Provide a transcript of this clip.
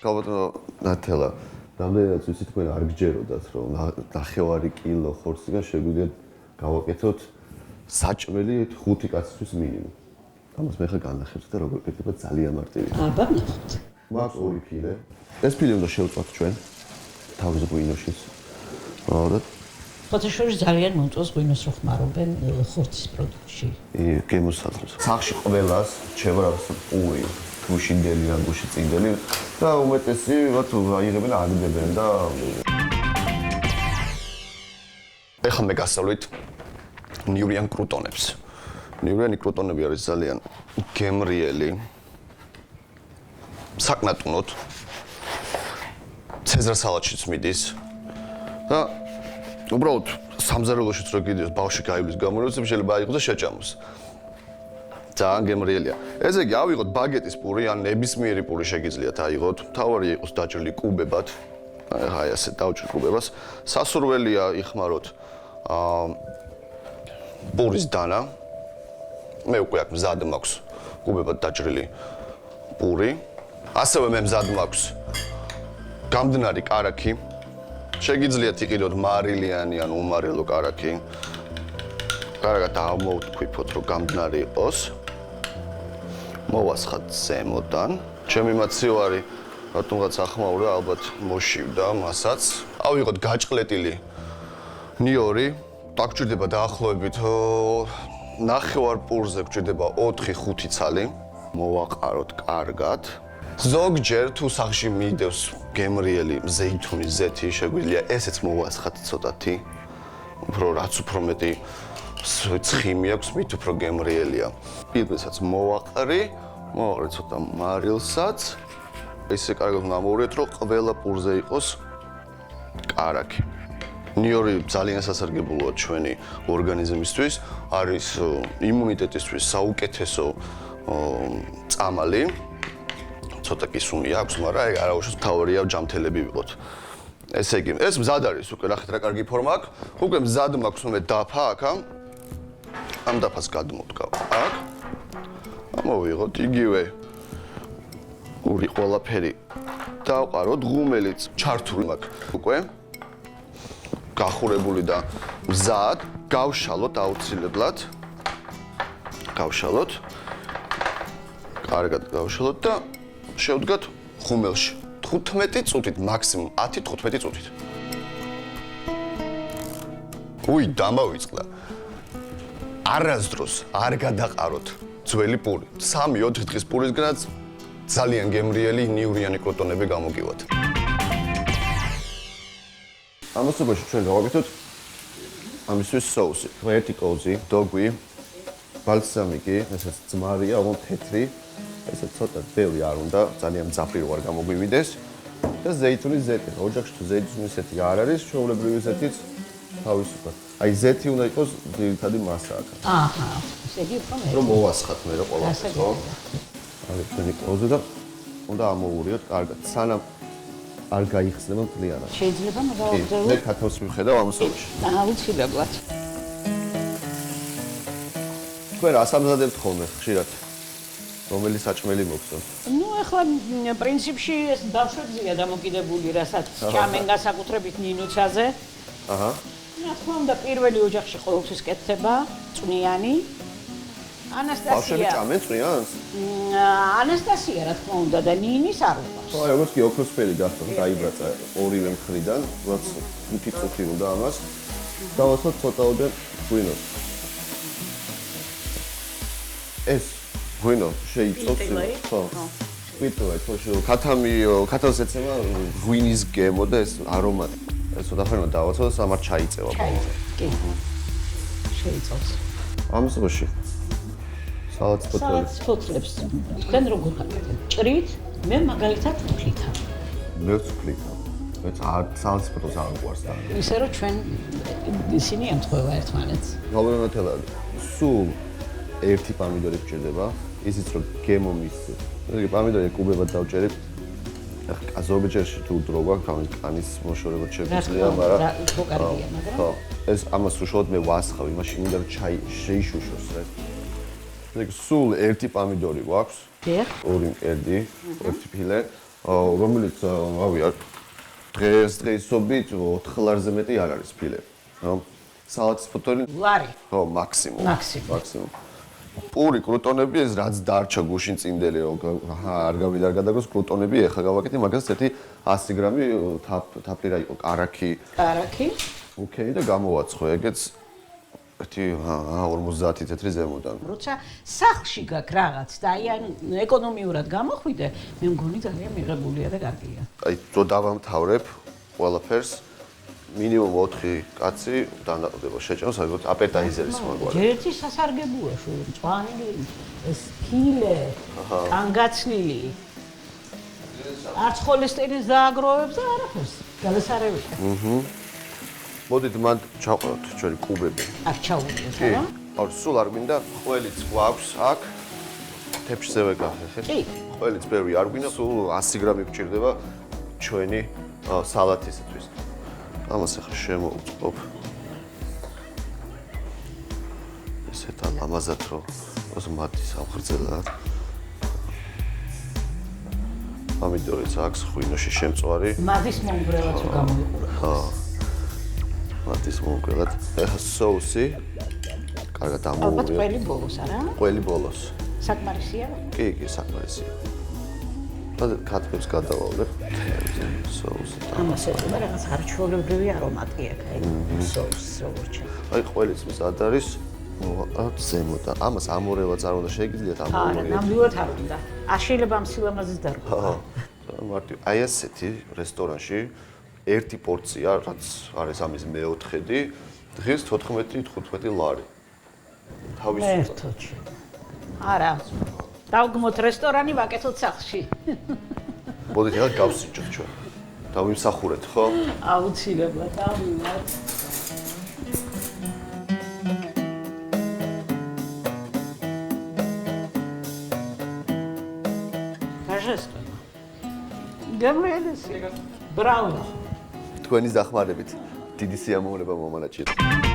ალბათ ნათელა რამდენადაც ვიცი თქვენ არ გჯეროდათ რომ 9 კილო ხორციდან შეგვიძლია გავაკეთოთ საჭმელი 5 კაცისთვის მინიმუმ. ამას მე ხა განახერხეთ და როგორ გეკეთება ძალიან მარტივია. აბა ნახოთ. მაქვს 2 ფილე. ეს ფილე უნდა შევწვათ ჩვენ თავის ღვინოშიც. და ფოთაშორის ძალიან მომწონს ღვინოს რო ხმარობენ ხორცის პროდუქტში. გემოსაძლევს. სახში ყველას რჩება რაღაც პური, გუშინდელი ან გუში წინდელი და უმეტესი ვიღაც აიღებენ აგდებენ და ეხლა მე გასავლით ნიურიან კრუტონებს. ნიურიანი კრუტონები არის ძალიან გემრიელი. საკნატუნოთ ცეზარ სალატშიც მიდის და უბრალოდ სამზარეულოშიც რო გიდიოს ბავშვი გაივლის გამორევს შეიძლება აიღოს და შეჭამოს. ძალიან გემრიელია. ესე იგი ავიღოთ ბაგეტის პური ან ნებისმიერი პური შეგიძლიათ აიღოთ. თავარი იყოს დაჭრილი კუბებად. აი ასე დავჭრ კუბებას. სასურველია იხმაროთ პურის დანა. მე უკვე აქ მზად მაქვს კუბებად დაჭრილი პური. ასევე მე მზად მაქვს გამდნარი კარაქი. შეგიძლიათ იყიდოთ მარილიანი ან უმარილო კარაქი. კარგად აღმოვთქვიფოთ რომ გამდნარი იყოს. მოვასხათ ზემოდან. ჩემი მაცივარი რატომღაც ახმაურა, ალბათ მოშივდა მასაც. ავიღოთ გაჭყლეტილი ნიორი. აქ გვჭირდება დაახლოებით 9 პურზე გვჭირდება 4-5 ცალი. მოვაყაროთ კარგად. ზოგჯერ თუ სახში მიდევს გემრიელი ზეითუნის ზეთი, შეგვიძლია ესეც მოვასხათ ცოტათი. რაც უფრო მეტი ცხიმი აქვს, მით უფრო გემრიელია. პირდესაც მოვაყრი ცოტა მარილსაც. ისე კარგად მოვურიოთ, რომ ყველა პურზე იყოს კარაქი. ნიორი ძალიან სასარგებლოა ჩვენი ორგანიზმისთვის, არის იმუნიტეტისთვის საუკეთესო წამალი. ცოტა კისუნი აქვს, მაგრამ ეგ არაუშავს თავარია ჯამთელები ვიყოთ. ესე იგი, ეს მზად არის უკვე, ნახეთ რა კარგი ფორმა აქვს. უკვე მზად მაქვს მე დაფა აქ. ამ დაფას გადმოვდგავ აქ. ამოვიღოთ იგივე ორი ყველაფერი დავყაროთ, ღუმელიც ჩართული მაქვს უკვე. გახურებული და მზად, გავშალოთ აუცილებლად. გავშალოთ. კარგად გავშალოთ და შევდგათ ღუმელში 15 წუთით, მაქსიმუმ 10-15 წუთით. დამავიწყდა. არასდროს არ გადაყაროთ ძველი პური. 3-4 დღის პურისგანაც ძალიან გემრიელი ნიურიანი კრუტონები გამოგივათ. ამასობაში ჩვენ გავაკეთოთ ამისთვის соуსი. ერთი კოზი, დოგვი, ბალსამიკი, ესეც ძმარია, ოღონდ თეთრი. ესე ცოტა ბევრი არ უნდა, ძალიან მძაფრი რო არ გამოგვივიდეს და ზეითუნის ზეთი. ოჯახში თუ ზეითუნის ზეთი არ არის, ჩვეულებრივი ზეთიც თავისუფლად. აი ზეთი უნდა იყოს ძირითადი მასა აქ. აჰა, ესე იგი რომ მოვასხათ მე რა ყველაფერს, ხო? აი ჩვენი კოზი და უნდა ამოვურიოთ კარგად. სანამ არ გაიხსნება მთლიანად. შეიძლება მოგავაგრძელო? მე ქათავს მიხედავ ამასობაში. აუცილებლად. თქვენ რას ამზადებთ ხოლმე ხშირად? რომელი საჭმელი მოგწონთ? ნუ ახლა პრინციპში ეს ბავშვებზეა დამოკიდებული, რასაც ჭამენ განსაკუთრებით ნინუცაზე. აჰა. რა თქმა უნდა, პირველი ოჯახში ყოველთვის კეთდება წვნიანი. ანასტასია. ბავშვები ჭამენ წვნიანს? ანასტასია, რა თქმა უნდა, და ნინის არ უყვარს. აი, როგორც კი ოქროსფერი გახდა, დაიბრაცა ორივე მხრიდან, რაც 5 წუთი უნდა ამას. დავასვათ ცოტაოდენ ღვინოს. ეს ღვინო შეიწოვს, ხო? ვიტყვი, ხო, ქათავს ეცემა ღვინის გემო და ეს არომატი. ეს უდახარმა დავაცოთ, სამარ ჩაიწევა ბოლომდე. კი. შეიწოვს. ამასობაში სალატს ფოთლებს. თქვენ როგორ გაკეთებთ? ჭრით, მე მაგალითად ფლითა. მე ფლითა. მე სალატს ფოთლს არ უყვარს და. ისე რომ ჩვენ ისინი ემთხვევა ერთმანეთს. გავლენათელა სულ ერთი პამიდორი გჭირდება, ისიც რომ გემო მისცეს. ესე პამიდორი კუბებად დავჭერებ. ახლა ზოგჯერში თუ დრო გვაქვს, კანის მოშორება შეგვიძლია, მაგრამ ხო კარგია, მაგრამ ხო, ეს ამას უშუალოდ მე ვასხავ, იმაში მინდა რომ შეიშუშოს ეს. ესე სულ ერთი პამიდორი გვაქვს. დიახ. ორი მკერდი, ერთი ფილე, რომელიც რავი არ დღესობით 4 ლარზე მეტი არ არის ფილე. სალატის ფოთოლი ლარი. ხო, მაქსიმუმ. მაქსიმუმ. პური კრუტონები ეს რაც დარჩა გუშინ წინდელი არ გავიდა არ გადაგოს კრუტონები ეხა გავაკეთე მაგას ერთი 100 გრამი თაფლირა იყო კარაქი. კარაქი. ოკეი და გამოვაცხო ეგეც ერთი 50 თეთრი ზემოდან. როცა სახლში გაქვს რაღაც და აი ან ეკონომიურად გამოხვიდე, მე მგონი ძალიან მიღებულია და კარგია. აი ძო დავამთავრებ ყველაფერს მინიმუმ 4 კაცი დანაყოფდება შეჭამს აგოთ აპეტაიზერის მაგვარი. ერთი სასარგებლოა შუ მწვანე ეს ფილე, კანგაცლილი. არც ხოლესტერინის დააგროვებს და არაფერს. გადასარევია. მოდით მან ჩავყოთ ჩვენი კუბები. არ ჩაუდგეს, კი. არა? არ სულ არ გვინდა ყველიც გვაქვს აქ თეფშზე ვეკახეთ. კი. ყველიც ბევრი არ გვინდა, სულ 100 გრამი გვჭირდება ჩვენი სალათისათვის. ამას ახლა შემოვწყობ. ესეთ ლამაზად რო ოზმათი სამხრძელად. პომიდორიც აქვს ღვინოში შემწვარი. მადის მომგვრელად რო გამოიყურება. ხო. მადის მომგვრელად. ეხა соуსი. კარგად ალბათ ამოვიღე. ყველი ბოლოს, არა? ყველი ბოლოს. საკმარისია? კი, საკმარისია. და კატბებს გადავალებ. соуსი. ამას ეხება რაღაც არჩეულებრივი არომატი აქვს, აი, соуს როგორც. აი, ყველიც მზად არის. მოვაყავთ ზემოდან. ამას ამორევაც არ უნდა შეგიძლიათ არა, ამორევი. ნამდვილად არ უნდა. არ შეიძლება ამ სილამაზეს დარღვევა. მარტივ აი ასეთი რესტორანში ერთი პორცია, რაც არის ამის მეოთხედი, დღეს 14-15 ლარი. თავისუფლად. ერთოჩი. არა. დავგმოთ რესტორანი, ვაკეთოთ სახლში. მოდით ახლა გავსიჭოთ ჩვენ. დავიმსახურეთ, ხო? აუცილებლად, ავიღოთ. Божественно. Gabriel, браво. თქვენი დახმარებით დიდი სიამოვნება მომანაჭირე.